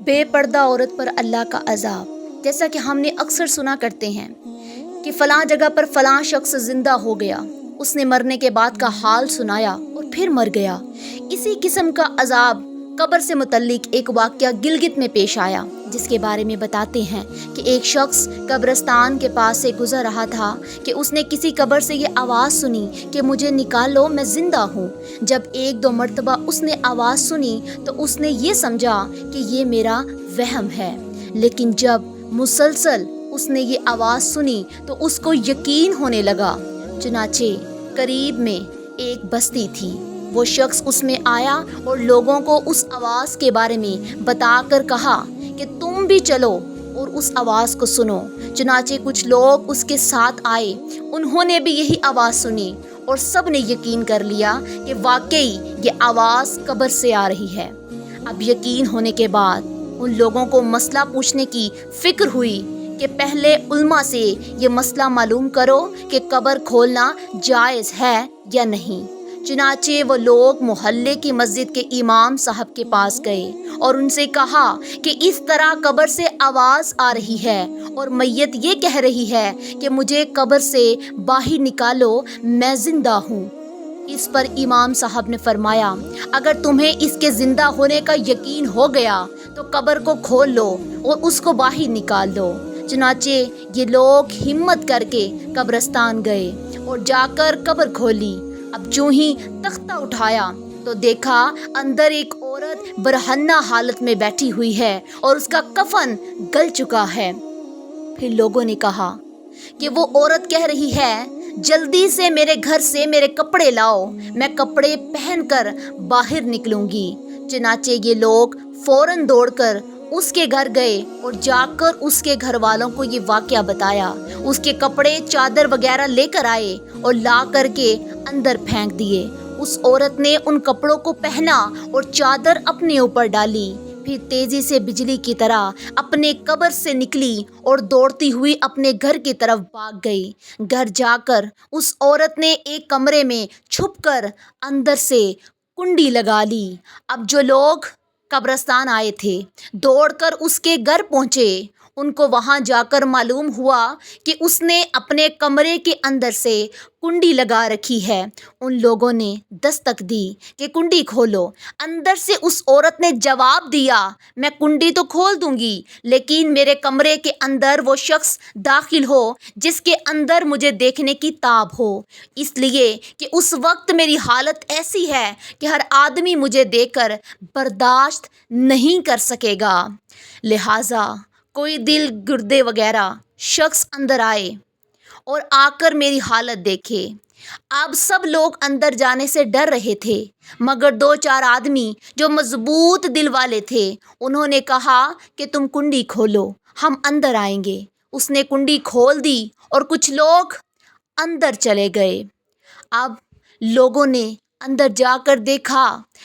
بے پردہ عورت پر اللہ کا عذاب۔ جیسا کہ ہم نے اکثر سنا کرتے ہیں کہ فلاں جگہ پر فلاں شخص زندہ ہو گیا، اس نے مرنے کے بعد کا حال سنایا اور پھر مر گیا۔ اسی قسم کا عذاب قبر سے متعلق ایک واقعہ گلگت میں پیش آیا، جس کے بارے میں بتاتے ہیں کہ ایک شخص قبرستان کے پاس سے گزر رہا تھا کہ اس نے کسی قبر سے یہ آواز سنی کہ مجھے نکالو، میں زندہ ہوں۔ جب ایک دو مرتبہ اس نے آواز سنی تو اس نے یہ سمجھا کہ یہ میرا وہم ہے، لیکن جب مسلسل اس نے یہ آواز سنی تو اس کو یقین ہونے لگا۔ چنانچہ قریب میں ایک بستی تھی، وہ شخص اس میں آیا اور لوگوں کو اس آواز کے بارے میں بتا کر کہا کہ تم بھی چلو اور اس آواز کو سنو۔ چنانچہ کچھ لوگ اس کے ساتھ آئے، انہوں نے بھی یہی آواز سنی اور سب نے یقین کر لیا کہ واقعی یہ آواز قبر سے آ رہی ہے۔ اب یقین ہونے کے بعد ان لوگوں کو مسئلہ پوچھنے کی فکر ہوئی کہ پہلے علماء سے یہ مسئلہ معلوم کرو کہ قبر کھولنا جائز ہے یا نہیں۔ چنانچہ وہ لوگ محلے کی مسجد کے امام صاحب کے پاس گئے اور ان سے کہا کہ اس طرح قبر سے آواز آ رہی ہے اور میت یہ کہہ رہی ہے کہ مجھے قبر سے باہر نکالو، میں زندہ ہوں۔ اس پر امام صاحب نے فرمایا، اگر تمہیں اس کے زندہ ہونے کا یقین ہو گیا تو قبر کو کھول لو اور اس کو باہر نکال دو۔ چنانچہ یہ لوگ ہمت کر کے قبرستان گئے اور جا کر قبر کھولی۔ اب چوں ہی تختہ اٹھایا تو دیکھا اندر ایک عورت برہنہ حالت میں بیٹھی ہوئی ہے اور اس کا کفن گل چکا ہے۔ پھر لوگوں نے کہا کہ وہ عورت کہہ رہی ہے، جلدی سے میرے گھر سے میرے کپڑے لاؤ، میں کپڑے پہن کر باہر نکلوں گی۔ چنانچہ یہ لوگ فوراً دوڑ کر اس کے گھر گئے اور جا کر اس کے گھر والوں کو یہ واقعہ بتایا۔ اس کے کپڑے، چادر وغیرہ لے کر آئے اور لا کر کے اندر پھینک دیے۔ اس عورت نے ان کپڑوں کو پہنا اور چادر اپنے اوپر ڈالی، پھر تیزی سے بجلی کی طرح اپنے قبر سے نکلی اور دوڑتی ہوئی اپنے گھر کی طرف بھاگ گئی۔ گھر جا کر اس عورت نے ایک کمرے میں چھپ کر اندر سے کنڈی لگا لی۔ اب جو لوگ قبرستان آئے تھے دوڑ کر اس کے گھر پہنچے، ان کو وہاں جا کر معلوم ہوا کہ اس نے اپنے کمرے کے اندر سے کنڈی لگا رکھی ہے۔ ان لوگوں نے دستک دی کہ کنڈی کھولو۔ اندر سے اس عورت نے جواب دیا، میں کنڈی تو کھول دوں گی، لیکن میرے کمرے کے اندر وہ شخص داخل ہو جس کے اندر مجھے دیکھنے کی تاب ہو، اس لیے کہ اس وقت میری حالت ایسی ہے کہ ہر آدمی مجھے دیکھ کر برداشت نہیں کر سکے گا، لہٰذا کوئی دل گردے وغیرہ شخص اندر آئے اور آ کر میری حالت دیکھے۔ اب سب لوگ اندر جانے سے ڈر رہے تھے، مگر دو چار آدمی جو مضبوط دل والے تھے انہوں نے کہا کہ تم کنڈی کھولو، ہم اندر آئیں گے۔ اس نے کنڈی کھول دی اور کچھ لوگ اندر چلے گئے۔ اب لوگوں نے اندر جا کر دیکھا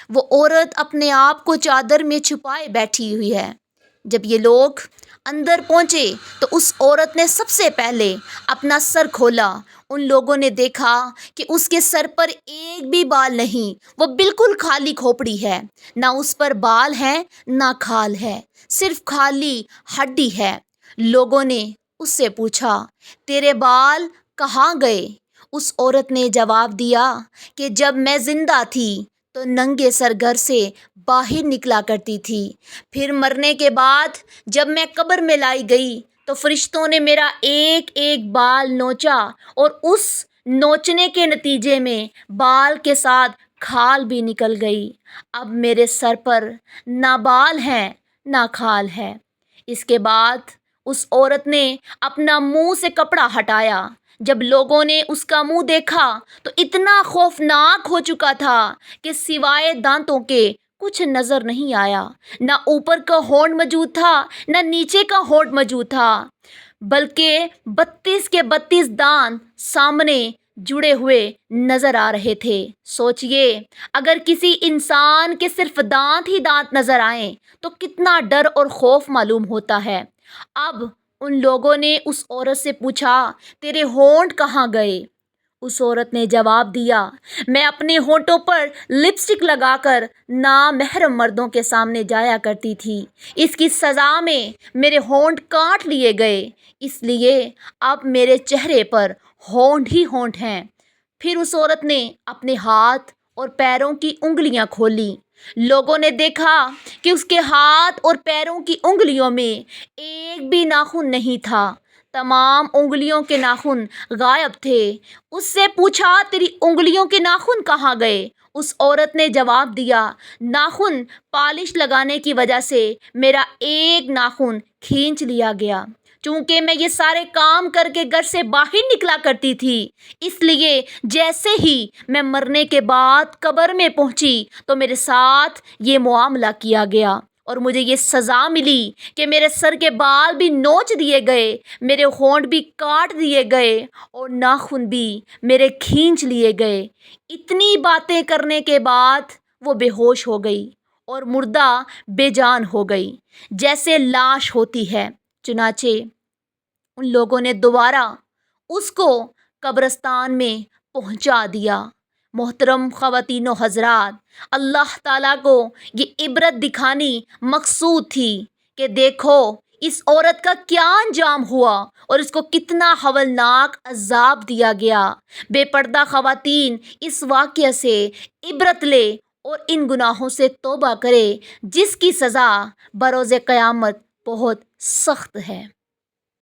وہ عورت اپنے آپ کو چادر میں چھپائے بیٹھی ہوئی ہے۔ جب یہ لوگ اندر پہنچے تو اس عورت نے سب سے پہلے اپنا سر کھولا۔ ان لوگوں نے دیکھا کہ اس کے سر پر ایک بھی بال نہیں، وہ بالکل خالی کھوپڑی ہے، نہ اس پر بال ہے نہ کھال ہے، صرف خالی ہڈی ہے۔ لوگوں نے اس سے پوچھا، تیرے بال کہاں گئے؟ اس عورت نے جواب دیا کہ جب میں زندہ تھی تو ننگے سر گھر سے باہر نکلا کرتی تھی، پھر مرنے کے بعد جب میں قبر میں لائی گئی تو فرشتوں نے میرا ایک ایک بال نوچا اور اس نوچنے کے نتیجے میں بال کے ساتھ کھال بھی نکل گئی۔ اب میرے سر پر نہ بال ہیں نہ کھال ہے۔ اس کے بعد اس عورت نے اپنا منہ سے کپڑا ہٹایا۔ جب لوگوں نے اس کا منہ دیکھا تو اتنا خوفناک ہو چکا تھا کہ سوائے دانتوں کے کچھ نظر نہیں آیا، نہ اوپر کا ہونٹ موجود تھا نہ نیچے کا ہونٹ موجود تھا، بلکہ 32 کے 32 دانت سامنے جڑے ہوئے نظر آ رہے تھے۔ سوچئے اگر کسی انسان کے صرف دانت ہی دانت نظر آئیں تو کتنا ڈر اور خوف معلوم ہوتا ہے۔ اب ان لوگوں نے اس عورت سے پوچھا، تیرے ہونٹ کہاں گئے؟ اس عورت نے جواب دیا، میں اپنے ہونٹوں پر لپسٹک لگا کر نامحرم مردوں کے سامنے جایا کرتی تھی۔ اس کی سزا میں میرے ہونٹ کاٹ لیے گئے، اس لیے اب میرے چہرے پر ہونٹ ہی ہونٹ ہیں۔ پھر اس عورت نے اپنے ہاتھ اور پیروں کی انگلیاں کھولیں۔ لوگوں نے دیکھا کہ اس کے ہاتھ اور پیروں کی انگلیوں میں ایک بھی ناخن نہیں تھا، تمام انگلیوں کے ناخن غائب تھے۔ اس سے پوچھا، تیری انگلیوں کے ناخن کہاں گئے؟ اس عورت نے جواب دیا، ناخن پالش لگانے کی وجہ سے میرا ایک ناخن کھینچ لیا گیا۔ چونکہ میں یہ سارے کام کر کے گھر سے باہر نکلا کرتی تھی، اس لیے جیسے ہی میں مرنے کے بعد قبر میں پہنچی تو میرے ساتھ یہ معاملہ کیا گیا اور مجھے یہ سزا ملی کہ میرے سر کے بال بھی نوچ دیے گئے، میرے ہونٹ بھی کاٹ دیے گئے اور ناخن بھی میرے کھینچ لیے گئے۔ اتنی باتیں کرنے کے بعد وہ بے ہوش ہو گئی اور مردہ بے جان ہو گئی، جیسے لاش ہوتی ہے۔ چنانچہ ان لوگوں نے دوبارہ اس کو قبرستان میں پہنچا دیا۔ محترم خواتین و حضرات، اللہ تعالیٰ کو یہ عبرت دکھانی مقصود تھی کہ دیکھو اس عورت کا کیا انجام ہوا اور اس کو کتنا ہولناک عذاب دیا گیا۔ بے پردہ خواتین اس واقعے سے عبرت لے اور ان گناہوں سے توبہ کرے جس کی سزا بروز قیامت بہت سخت ہے۔